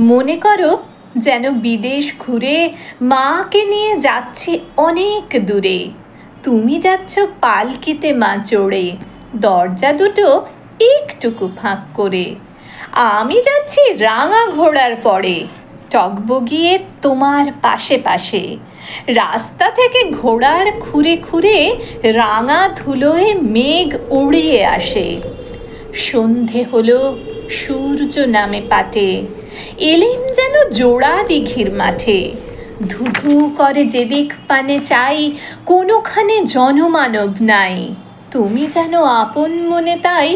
মনে করো যেন বিদেশ ঘুরে মাকে নিয়ে যাচ্ছি অনেক দূরে। তুমি যাচ্ছ পালকিতে মা চড়ে, দরজা দুটো একটুকু ফাঁক করে। আমি যাচ্ছি রাঙা ঘোড়ার পরে, টগবগিয়ে তোমার পাশে পাশে। রাস্তা থেকে ঘোড়ার খুঁড়ে খুঁড়ে রাঙা ধুলোয় মেঘ উড়িয়ে আসে। সন্ধে হলো, সূর্য নামে পাটে, এলেম যেন জোড়া দিঘির মাঠে। ধুধু করে যেদিক পানে চাই, কোনোখানে জনমানব নাই। তুমি যেন আপন মনে তাই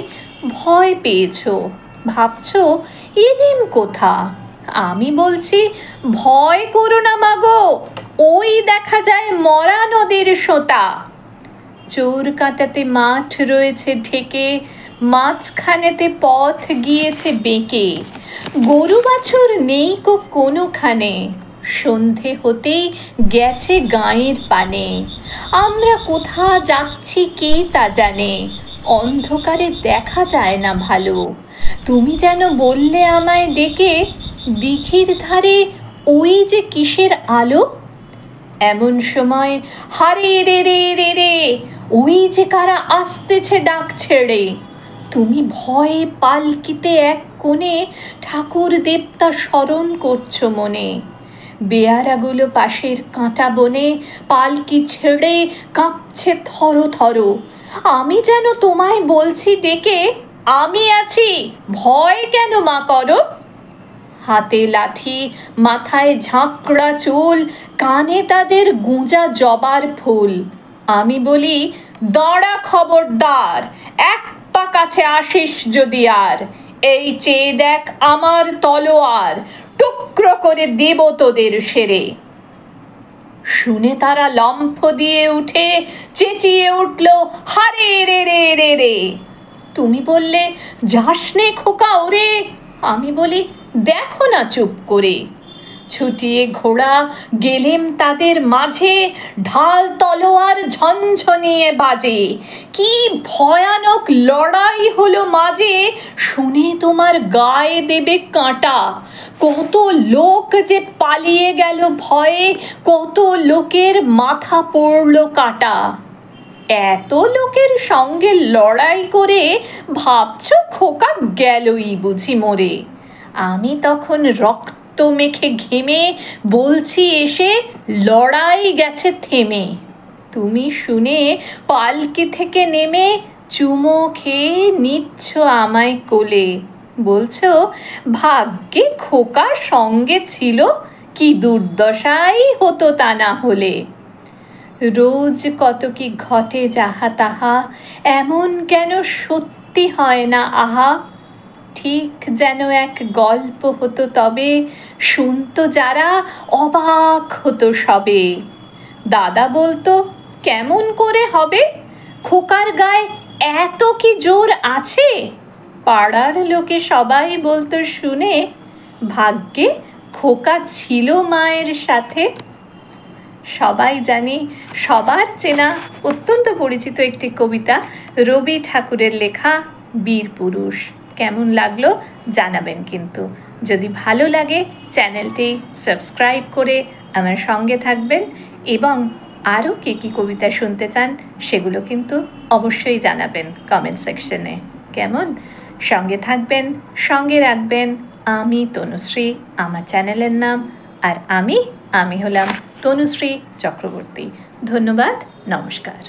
ভয় পেয়েছ, ভাবছ এলেম কোথা। আমি বলছি ভয় করো না মাগো, ওই দেখা যায় মরা নদীর সোঁতা। চোর কাটাতে মাঠ রয়েছে ঢেকে, মাঝখানেতে পথ গিয়েছে বেঁকে। গরু বাছুর নেই কো কোনোখানে, সন্ধে হতেই গেছে গাঁয়ের পানে। আমরা কোথা যাচ্ছি কে তা জানে, অন্ধকারে দেখা যায় না ভালো। তুমি যেন বললে আমায় ডেকে, দিঘির ধারে ওই যে কিসের আলো। এমন সময় হারে রে রে রে রে, ওই যে কারা আসতেছে ডাক ছেড়ে। তুমি ভয়ে পালকিতে এক কোণে ঠাকুর দেবতা স্মরণ করছো মনে। বেয়ারাগুলো পাশের কাঁটা বনে পালকি ছেড়ে কাঁপছে থর থর। আমি যেন তোমায় বলছি ডেকে, আমি আছি, ভয় কেন মা করো। হাতে লাঠি, মাথায় ঝাঁকড়া চুল, কানে তাদের গুঁজা জবার ফুল। আমি বলি দাঁড়া খবরদার, এক পা কাছে আসিস যদি আর। এই চেয়ে দেখ আমার তলোয়ার, টুকরো করে দেব তোদের সেরে। শুনে তারা লম্ফ দিয়ে উঠে চেঁচিয়ে উঠল হারে রে রে রে রে। তুমি বললে যাস নে খোকা ওরে, আমি বলি দেখো না চুপ করে। ছুটিয়ে ঘোড়া গেলেম তাদের মাঝে, ঢাল তলোয়ার ঝনঝনিয়ে বাজে। কি ভয়ানক লড়াই হলো মাঝে, শুনে তোমার গায়ে দেবে কাঁটা। কত লোক যে পালিয়ে গেল ভয়ে, কত লোকের মাথা পড়ল কাটা। এত লোকের সঙ্গে লড়াই করে ভাবছো খোকা গেলই বুঝি মরে। আমি তখন রক্ত মেখে ঘেমে বলছি এসে লড়াই গেছে থেমে। তুমি শুনে পালকি থেকে নেমে চুমো খেয়ে নিচ্ছ আমায় কোলে। বলছো ভাগ্যে খোকা সঙ্গে ছিল, কি দুর্দশাই হতো তা না হলে। রোজ কত কি ঘটে যাহা তাহা, এমন কেন সত্যি হয় না আহা। ঠিক যেন এক গল্প হতো তবে, শুনতো যারা অবাক হতো সবে। দাদা বলতো কেমন করে হবে, খোকার গায়ে এত কি জোর আছে। পাড়ার লোকে সবাই বলতো শুনে, ভাগ্যে খোকা ছিল মায়ের সাথে। সবাই জানি, সবার চেনা, অত্যন্ত পরিচিত একটি কবিতা, রবি ঠাকুরের লেখা বীরপুরুষ। কেমন লাগলো জানাবেন কিন্তু। যদি ভালো লাগে চ্যানেলটি সাবস্ক্রাইব করে আমার সঙ্গে থাকবেন, এবং আরও কী কী কবিতা শুনতে চান সেগুলো কিন্তু অবশ্যই জানাবেন কমেন্ট সেকশনে। কেমন? সঙ্গে থাকবেন, সঙ্গে রাখবেন। আমি তনুশ্রী, আমার চ্যানেলের নাম। আর আমি হলাম তনুশ্রী চক্রবর্তী। ধন্যবাদ, নমস্কার।